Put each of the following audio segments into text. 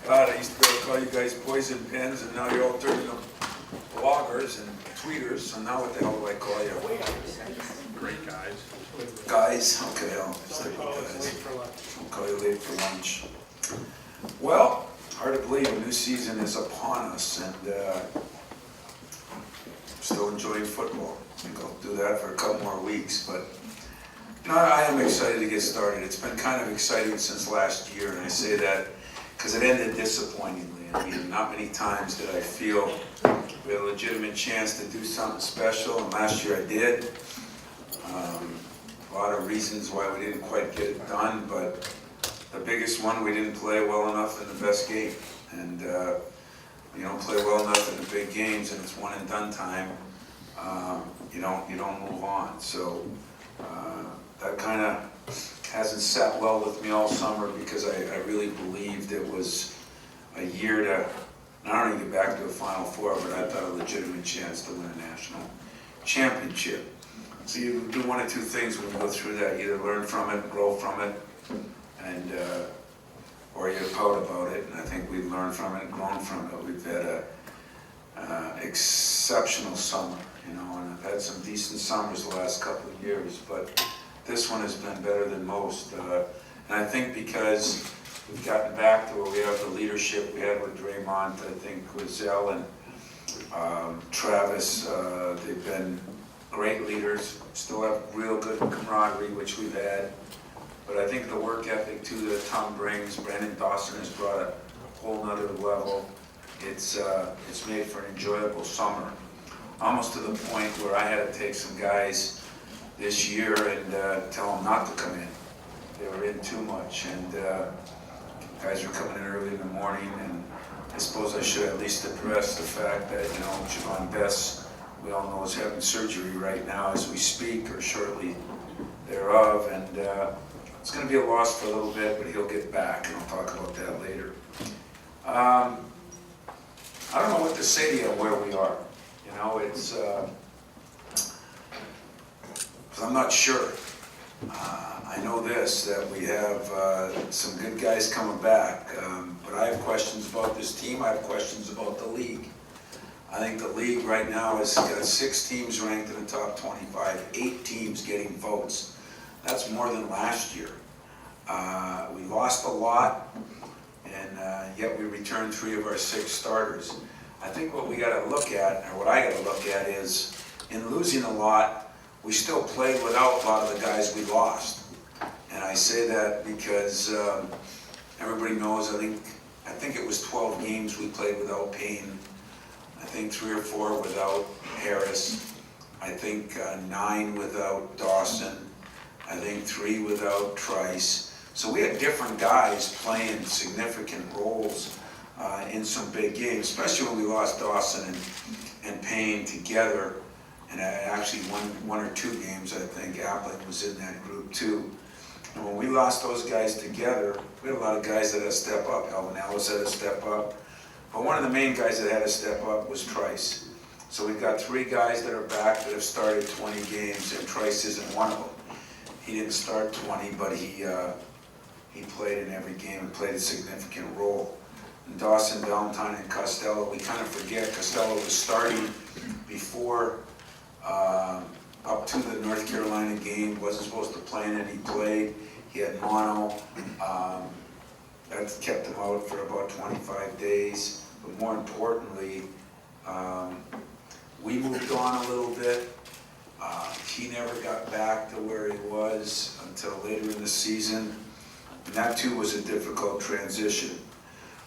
God, I used to be able to call you guys poison pens, and now you're all turning into bloggers and tweeters, so now what the hell do I call you? Great guys. Guys? Okay, I'll stick with guys. I'll call you late for lunch. Well, hard to believe a new season is upon us, and still enjoying football. I think I'll do that for a couple more weeks, but you know, I am excited to get started. It's been kind of exciting since last year, and I say that because it ended disappointingly. I mean, not many times did I feel we had a legitimate chance to do something special, and last year I did. A lot of reasons why we didn't quite get it done, but the biggest one, we didn't play well enough in the best game. And you don't play well enough in the big games, and it's one and done time. You don't move on. So that kind of hasn't sat well with me all summer, because I really believed it was a year to not only get back to a Final Four, but I thought a legitimate chance to win a national championship. So you do one of two things when you go through that: either learn from it, grow from it, and or you pout about it. And I think we've learned from it and grown from it. We've had a exceptional summer, you know, and I've had some decent summers the last couple of years, but this one has been better than most. And I think because we've gotten back to where we have the leadership we had with Draymond, I think with Zell and Travis, they've been great leaders. Still have real good camaraderie, which we've had. But I think the work ethic too that Tom brings, Brandon Dawson has brought a whole nother level. It's made for an enjoyable summer, almost to the point where I had to take some guys this year and tell them not to come in. They were in too much, and guys were coming in early in the morning, and I suppose I should at least address the fact that, you know, Javon Bess, we all know, is having surgery right now as we speak, or shortly thereof, and it's going to be a loss for a little bit, but he'll get back, and I'll talk about that later. I don't know what to say to you where we are. You know, it's, I'm not sure. I know this, that we have some good guys coming back, but I have questions about this team. I have questions about the league. I think the league right now has got 6 teams ranked in the top 25, 8 teams getting votes. That's more than last year. We lost a lot, and yet we returned 3 of our 6 starters. I think what we got to look at, or what I got to look at, is in losing a lot, we still played without a lot of the guys we lost. And I say that because everybody knows, I think it was 12 games we played without Payne. I think 3 or 4 without Harris. I think 9 without Dawson. I think 3 without Trice. So we had different guys playing significant roles in some big games, especially when we lost Dawson and Payne together. And actually one or 2 games, I think Appling was in that group too. And when we lost those guys together, we had a lot of guys that had to step up. Alvin Ellis had to step up. But one of the main guys that had to step up was Trice. So we've got 3 guys that are back that have started 20 games, and Trice isn't one of them. He didn't start 20, but he played in every game and played a significant role. And Dawson, Valentine, and Costello, we kind of forget Costello was starting before, up to the North Carolina game. Wasn't supposed to play in it. He played. He had mono. That kept him out for about 25 days. But more importantly, we moved on a little bit. He never got back to where he was until later in the season. And that too was a difficult transition.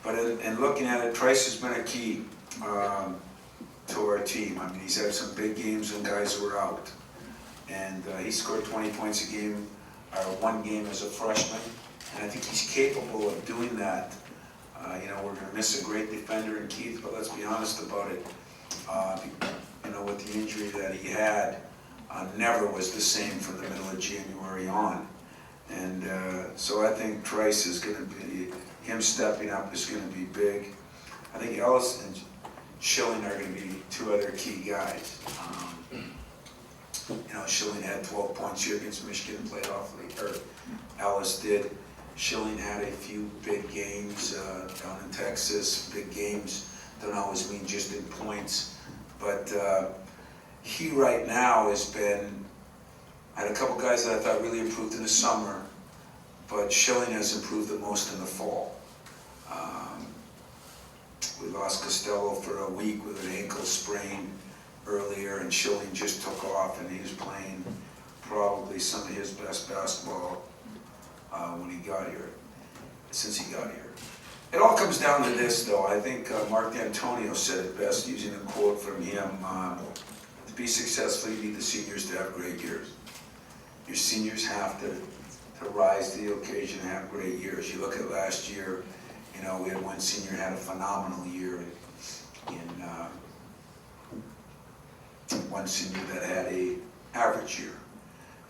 But in looking at it, Trice has been a key to our team. I mean, he's had some big games when guys were out. And he scored 20 points a game, or 1 game as a freshman. And I think he's capable of doing that. You know, we're going to miss a great defender in Keith, but let's be honest about it. You know, with the injury that he had, never was the same from the middle of January on. And so I think Trice is going to be, him stepping up is going to be big. I think Ellis and Schilling are going to be 2 other key guys. You know, Schilling had 12 points here against Michigan, played awfully, or Ellis did. Schilling had a few big games down in Texas. Big games don't always mean just in points. But he right now has been, I had a couple guys that I thought really improved in the summer, but Schilling has improved the most in the fall. We lost Costello for a week with an ankle sprain earlier, and Schilling just took off, and he was playing probably some of his best basketball when he got here, since he got here. It all comes down to this, though. I think Mark D'Antonio said it best, using a quote from him. To be successful, you need the seniors to have great years. Your seniors have to rise to the occasion and have great years. You look at last year, you know, we had one senior had a phenomenal year, one senior that had a average year,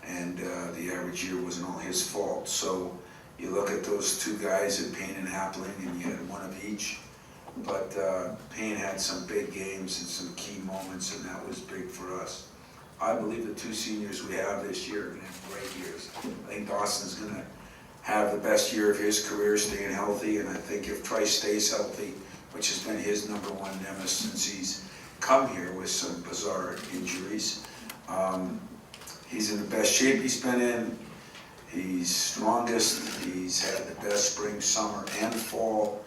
and the average year wasn't all his fault. So you look at those two guys in Payne and Appling, and you had one of each. But Payne had some big games and some key moments, and that was big for us. I believe the two seniors we have this year are going to have great years. I think Dawson's going to have the best year of his career, staying healthy, and I think if Trice stays healthy, which has been his #1 nemesis since he's come here with some bizarre injuries, he's in the best shape he's been in. He's strongest. He's had the best spring, summer, and fall.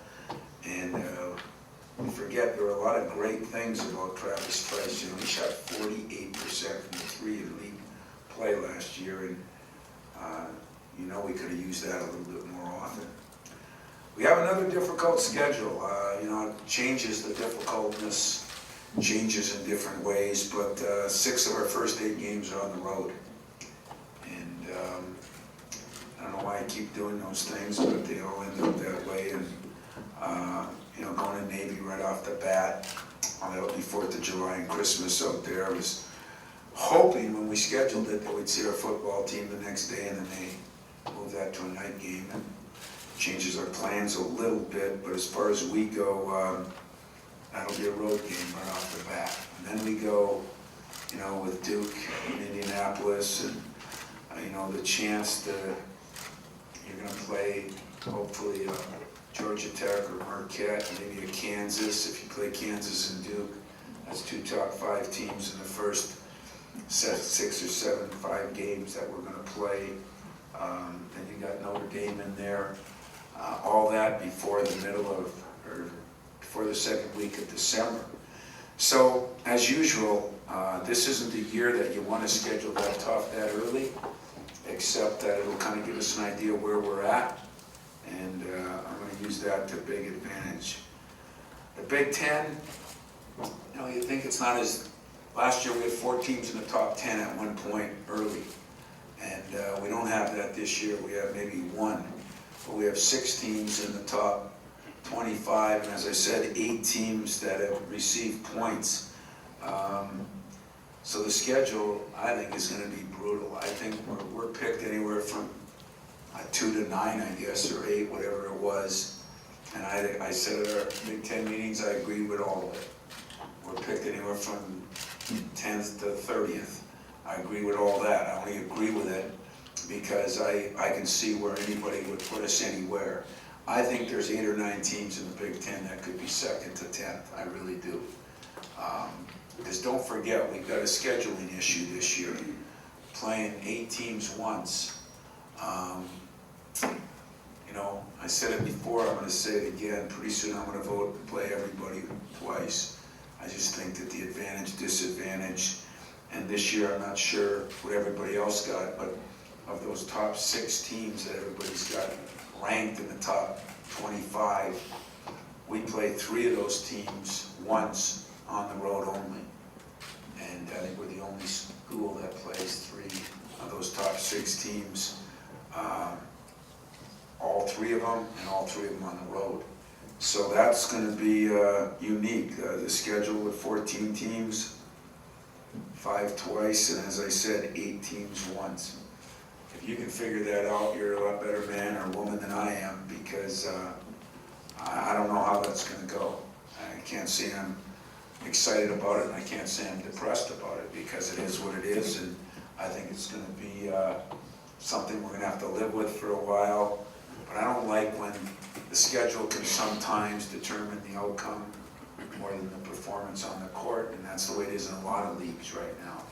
And we forget there are a lot of great things about Travis Trice. You know, he shot 48% from the three in league play last year, and you know, we could have used that a little bit more often. We have another difficult schedule. You know, it changes, the difficultness changes in different ways, but 6 of our first 8 games are on the road. And I don't know why I keep doing those things, but they all end up that way. And you know, going to Navy right off the bat, that'll be 4th of July and Christmas out there. I was hoping when we scheduled it that we'd see our football team the next day, and then they moved that to a night game, and changes our plans a little bit. But as far as we go, that'll be a road game right off the bat. And then we go, you know, with Duke in Indianapolis, and you know, the chance to, you're going to play hopefully Georgia Tech or Marquette, maybe a Kansas. If you play Kansas and Duke, that's 2 top 5 teams in the first 6 or 7, 5 games that we're going to play. Then you got Notre Dame in there. All that before the middle of, or before the second week of December. So, as usual, this isn't the year that you want to schedule that tough that early, except that it'll kind of give us an idea where we're at, and I'm going to use that to big advantage. The Big Ten, you know, you think it's not as, last year we had 4 teams in the top 10 at one point early, and we don't have that this year. We have maybe 1, but we have 6 teams in the top 25, and as I said, 8 teams that have received points. So the schedule, I think, is going to be brutal. I think we're picked anywhere from 2 to 9, I guess, or 8, whatever it was. And I said at our Big Ten meetings, I agreed with all of it. We're picked anywhere from 10th to 30th. I agree with all that. I only agree with it because I can see where anybody would put us anywhere. I think there's 8 or 9 teams in the Big Ten that could be 2nd to 10th. I really do. Because don't forget, we've got a scheduling issue this year. Playing 8 teams once. You know, I said it before, I'm going to say it again. Pretty soon I'm going to vote to play everybody twice. I just think that the advantage, disadvantage, and this year I'm not sure what everybody else got, but of those top 6 teams that everybody's got ranked in the top 25, we play 3 of those teams once on the road only. And I think we're the only school that plays 3 of those top 6 teams, all 3 of them, and all 3 of them on the road. So that's going to be unique. The schedule with 14 teams, 5 twice, and as I said, 8 teams once. If you can figure that out, you're a lot better man or woman than I am, because I don't know how that's going to go. I can't say I'm excited about it, and I can't say I'm depressed about it, because it is what it is, and I think it's going to be something we're going to have to live with for a while. But I don't like when the schedule can sometimes determine the outcome more than the performance on the court, and that's the way it is in a lot of leagues right now.